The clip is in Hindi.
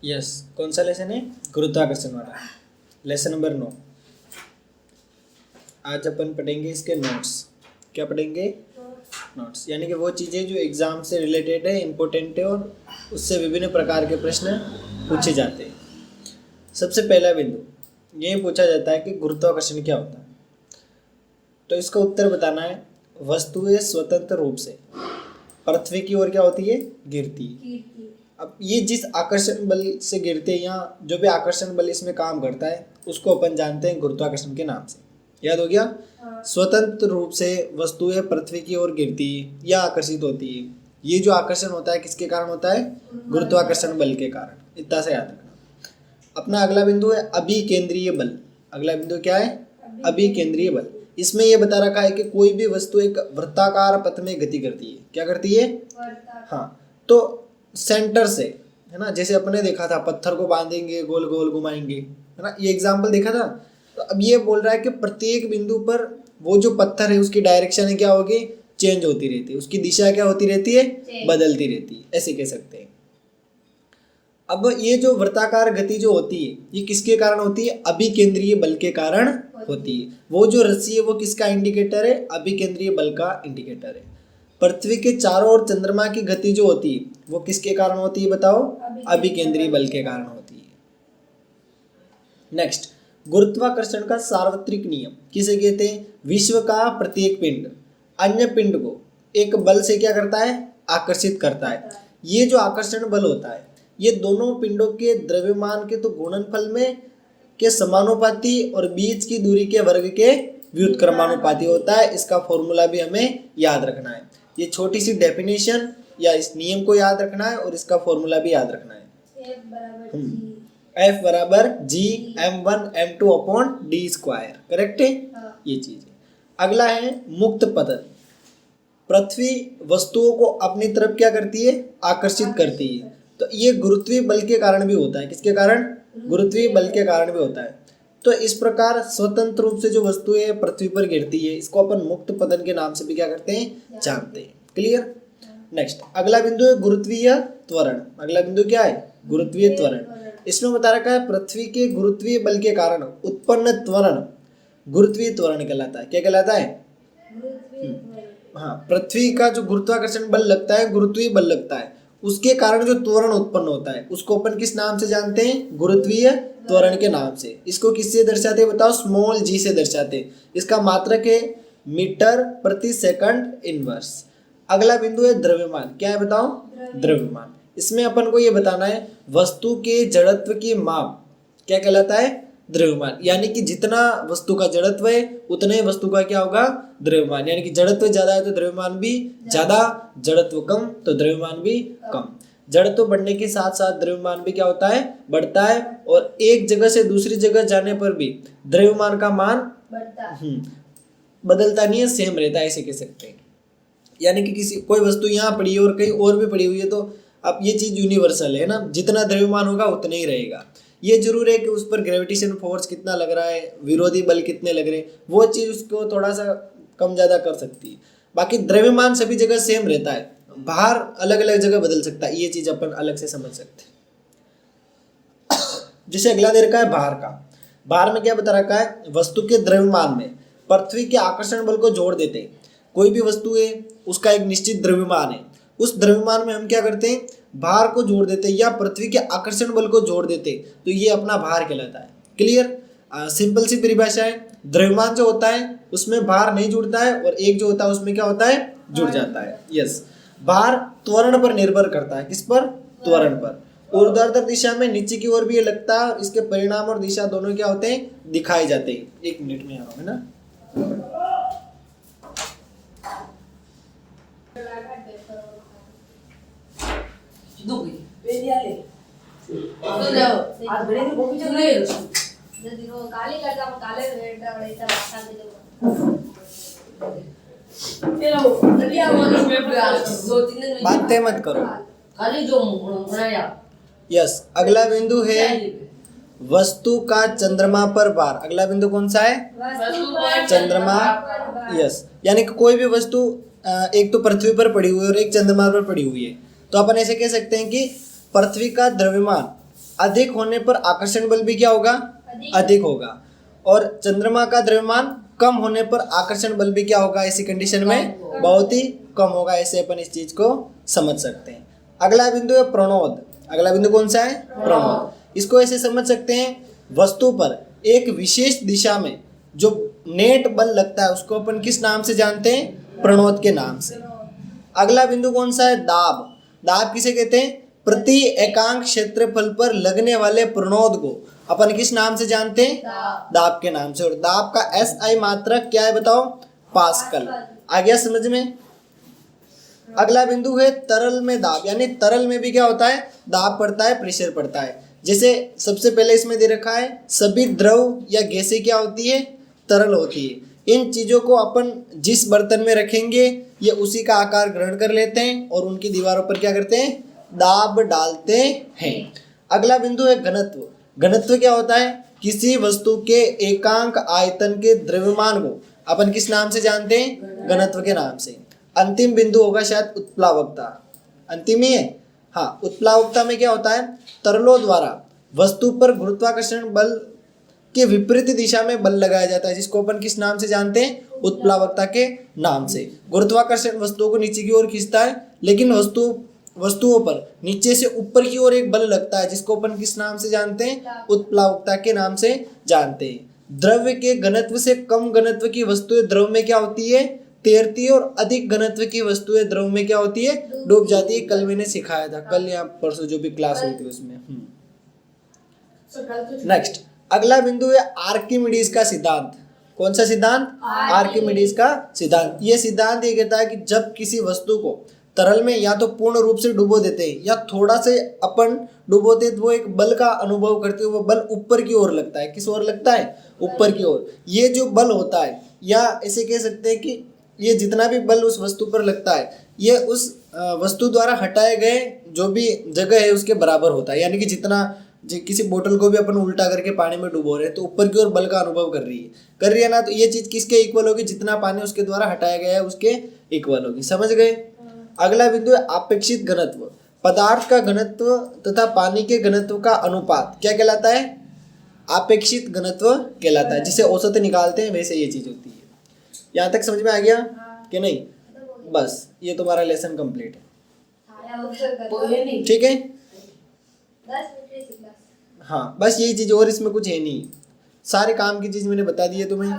यस, कौन सा लेसन है? गुरुत्वाकर्षण वाला, लेसन नंबर 9। आज अपन पढ़ेंगे इसके नोट्स। क्या पढ़ेंगे? नोट्स, यानी कि वो चीज़ें जो एग्ज़ाम से रिलेटेड है, इम्पोर्टेंट है और उससे विभिन्न प्रकार के प्रश्न पूछे जाते हैं। सबसे पहला बिंदु ये पूछा जाता है कि गुरुत्वाकर्षण क्या होता है। तो इसका उत्तर बताना है, वस्तुएं स्वतंत्र रूप से पृथ्वी की ओर क्या होती है? गिरती है। अब ये जिस आकर्षण बल से गिरते हैं या जो भी आकर्षण बल इसमें काम करता है उसको अपन जानते हैं गुरुत्वाकर्षण के नाम से। याद हो गया? स्वतंत्र रूप से वस्तुएं पृथ्वी की ओर गिरती है या आकर्षित होती है। ये जो आकर्षण होता है किसके कारण होता है? गुरुत्वाकर्षण बल के कारण। इतना से याद रखना। अपना अगला बिंदु है अभिकेंद्रीय बल। अगला बिंदु क्या है? अभिकेंद्रीय बल। इसमें यह बता रखा है कि कोई भी वस्तु एक वृत्ताकार पथ में गति करती है। क्या करती है? हाँ, तो सेंटर से, है ना, जैसे अपने देखा था पत्थर को बांधेंगे गोल गोल घुमाएंगे, है ना, ये एग्जाम्पल देखा था। तो अब ये बोल रहा है कि प्रत्येक बिंदु पर वो जो पत्थर है उसकी डायरेक्शन है क्या होगी? चेंज होती रहती है, उसकी दिशा क्या होती रहती है? बदलती रहती है, ऐसे कह सकते हैं। अब ये जो वृत्ताकार गति जो होती है ये किसके कारण होती है? अभिकेंद्रीय बल के कारण होती है। वो जो रस्सी है वो किसका इंडिकेटर है? अभिकेंद्रीय बल का इंडिकेटर है। पृथ्वी के चारों ओर चंद्रमा की गति जो होती है वो किसके कारण होती है? बताओ। अभिकेंद्रीय बल के कारण होती है। नेक्स्ट, गुरुत्वाकर्षण का सार्वत्रिक नियम किसे कहते हैं? विश्व का प्रत्येक पिंड अन्य पिंड को एक बल से क्या करता है? आकर्षित करता है। ये जो आकर्षण बल होता है ये दोनों पिंडों के द्रव्यमान के तो गुणनफल में के समानुपाती और बीच की दूरी के वर्ग के व्युत्क्रमानुपाती होता है। इसका फॉर्मूला भी हमें याद रखना है। ये छोटी सी डेफिनेशन या इस नियम को याद रखना है और इसका फॉर्मूला भी याद रखना है। F बराबर G m1 m2 upon D square. Correct है? ये चीज है। अगला है मुक्त पतन। पृथ्वी वस्तुओं को अपनी तरफ क्या करती है? आकर्षित करती है। तो ये गुरुत्वीय बल के कारण भी होता है। किसके कारण? गुरुत्वीय बल के कारण भी होता है। तो इस प्रकार स्वतंत्र रूप से जो वस्तुएं पृथ्वी पर गिरती है इसको अपन मुक्त पतन के नाम से भी क्या करते हैं? जानते हैं। क्लियर? नेक्स्ट, अगला बिंदु है गुरुत्वीय त्वरण। अगला बिंदु क्या है? गुरुत्वीय त्वरण। इसमें बता रखा है पृथ्वी के गुरुत्वीय बल के कारण उत्पन्न त्वरण गुरुत्वीय त्वरण कहलाता है। क्या कहलाता है? हाँ, पृथ्वी का जो गुरुत्वाकर्षण बल लगता है, गुरुत्वीय बल लगता है, उसके कारण जो त्वरण उत्पन्न होता है उसको अपन किस नाम से जानते हैं? गुरुत्वीय त्वरण के नाम से। इसको किससे दर्शाते हैं बताओ? स्मॉल g से दर्शाते हैं। इसका मात्रक है मीटर प्रति सेकंड इनवर्स। अगला बिंदु है द्रव्यमान। क्या है बताओ? द्रव्यमान। इसमें अपन को ये बताना है वस्तु के जड़त्व की माप क्या कहलाता है? द्रव्यमान। यानी कि जितना वस्तु का जड़त्व है उतने वस्तु का क्या होगा? द्रव्यमान। यानी कि जड़त्व ज्यादा है तो द्रव्यमान भी ज्यादा, जड़त्व कम तो द्रव्यमान भी कम। जड़त्व बढ़ने के साथ साथ द्रव्यमान भी क्या होता है? बढ़ता है। और एक जगह से दूसरी जगह जाने पर भी द्रव्यमान का मान बदलता नहीं है, सेम रहता है, ऐसे कह सकते हैं। यानी कि किसी कोई वस्तु यहाँ पड़ी है और कहीं और भी पड़ी हुई है तो अब ये चीज यूनिवर्सल है ना, जितना द्रव्यमान होगा उतना ही रहेगा। ये जरूर है कि उस पर ग्रेविटेशन फोर्स कितना लग रहा है, विरोधी बल कितने लग रहे हैं, वो चीज उसको थोड़ा सा कम ज्यादा कर सकती है। बाकी द्रव्यमान सभी जगह सेम रहता है, बाहर अलग अलग जगह बदल सकता है। ये चीज अपन अलग से समझ सकते हैं। जैसे अगला दे रखा है भार का। भार में क्या बता रखा है? वस्तु के द्रव्यमान में पृथ्वी के आकर्षण बल को जोड़ देते हैं। कोई भी वस्तु है उसका एक निश्चित द्रव्यमान है, उस द्रव्यमान में हम क्या करते हैं? भार को जोड़ देते हैं या पृथ्वी के आकर्षण बल को जोड़ देते हैं, तो ये अपना भार कहलाता है। क्लियर? सिंपल सी परिभाषा है। द्रव्यमान जो होता है उसमें भार नहीं जुड़ता है और एक जो होता है उसमें क्या होता है? जुड़ जाता है। यस, भार त्वरण पर निर्भर करता है। किस पर? त्वरण पर। ऊर्ध्वाधर दिशा में नीचे की ओर भी ये लगता है और इसके परिणाम और दिशा दोनों क्या होते हैं? दिखाए जाते हैं। एक मिनट में आ रहा हूं, है ना। बातें मत करो। यस, अगला बिंदु है वस्तु का चंद्रमा पर भार। अगला बिंदु कौन सा है? चंद्रमा। यस, यानी कि कोई भी वस्तु एक तो पृथ्वी पर पड़ी हुई है और एक चंद्रमा पर पड़ी हुई है, तो अपन ऐसे कह सकते हैं कि पृथ्वी का द्रव्यमान अधिक होने पर आकर्षण बल भी क्या होगा, अधिक होगा। और चंद्रमा का द्रव्यमान कम होने पर आकर्षण बल भी क्या होगा, ऐसी कंडीशन में बहुत ही कम होगा। ऐसे अपन इस चीज को समझ सकते हैं। अगला बिंदु है प्रणोद। अगला बिंदु कौन सा है, प्रणोद। इसको ऐसे समझ सकते हैं, वस्तु पर एक विशेष दिशा में जो नेट बल लगता है उसको अपन किस नाम से जानते हैं, प्रणोद के नाम से। अगला बिंदु कौन सा है, दाब। दाब किसे कहते हैं, प्रति एकांक क्षेत्रफल पर लगने वाले प्रणोद को अपन किस नाम से जानते हैं, दाब के नाम से। और दाब का SI मात्रक क्या है बताओ, पास्कल। आ गया समझ में। अगला बिंदु है तरल में दाब, यानी तरल में भी क्या होता है, दाब पड़ता है, प्रेशर पड़ता है। जैसे सबसे पहले इसमें दे रखा है सभी द्रव या गैसें क्या होती है, तरल होती है। इन चीजों को अपन जिस बर्तन में रखेंगे ये उसी का आकार ग्रहण कर लेते हैं और उनकी दीवारों पर क्या करते हैं, दाब डालते हैं। अगला बिंदु है घनत्व। घनत्व क्या होता है, किसी वस्तु के एकांक आयतन के द्रव्यमान को अपन किस नाम से जानते हैं, घनत्व के नाम से। अंतिम बिंदु होगा शायद उत्प्लावकता। अंतिम ही है, हाँ। उत्प्लावकता में क्या होता है, तरलों द्वारा वस्तु पर गुरुत्वाकर्षण बल के विपरीत दिशा में बल लगाया जाता है, जिसको अपन किस नाम से जानते हैं, उत्प्लावकता के नाम से। गुरुत्वाकर्षण वस्तुओं को नीचे की ओर खींचता है, लेकिन वस्तुओं पर नीचे से ऊपर की ओर एक बल लगता है, जिसको अपन किस नाम से जानते हैं, उत्प्लावकता के नाम से जानते हैं। द्रव्य के घनत्व से कम घनत्व की वस्तुएं द्रव में क्या होती है, तैरती है, और अधिक घनत्व की वस्तुएं द्रव में क्या होती है, डूब जाती है। कल मैंने सिखाया था, कल या परसों जो भी क्लास हुई थी उसमें। नेक्स्ट अगला बिंदु है आर्किमिडीज का सिद्धांत। कौन सा सिद्धांत, आर्किमिडीज का सिद्धांत। ये सिद्धांत ये कहता है कि जब किसी वस्तु को तरल में या तो पूर्ण रूप से डुबो देते हैं या थोड़ा से अपन डुबोते हैं तो वो एक बल का अनुभव करते हुए वो बल ऊपर की ओर लगता है। किस ओर लगता है, ऊपर की ओर। ये जो बल होता है, या ऐसे कह सकते हैं कि ये जितना भी बल उस वस्तु पर लगता है ये उस वस्तु द्वारा हटाए गए जो भी जगह है उसके बराबर होता है। यानी कि जितना किसी बोतल को भी अपन उल्टा करके पानी में डुबो रहे हैं तो ऊपर की ओर बल का अनुभव कर रही है ना, तो ये चीज किसके इक्वल होगी, जितना पानी उसके द्वारा हटाया गया है उसके इक्वल होगी। समझ गए। अगला बिंदु है अपेक्षित घनत्व। पदार्थ का घनत्व तथा पानी के घनत्व का अनुपात क्या कहलाता है, अपेक्षित घनत्व कहलाता है। जिसे औसत निकालते हैं वैसे ये चीज होती है। यहाँ तक समझ में आ गया कि नहीं, बस ये तुम्हारा लेसन कंप्लीट है। ठीक है, हाँ बस यही चीज, और इसमें कुछ है नहीं, सारे काम की चीज मैंने बता दी है तुम्हें।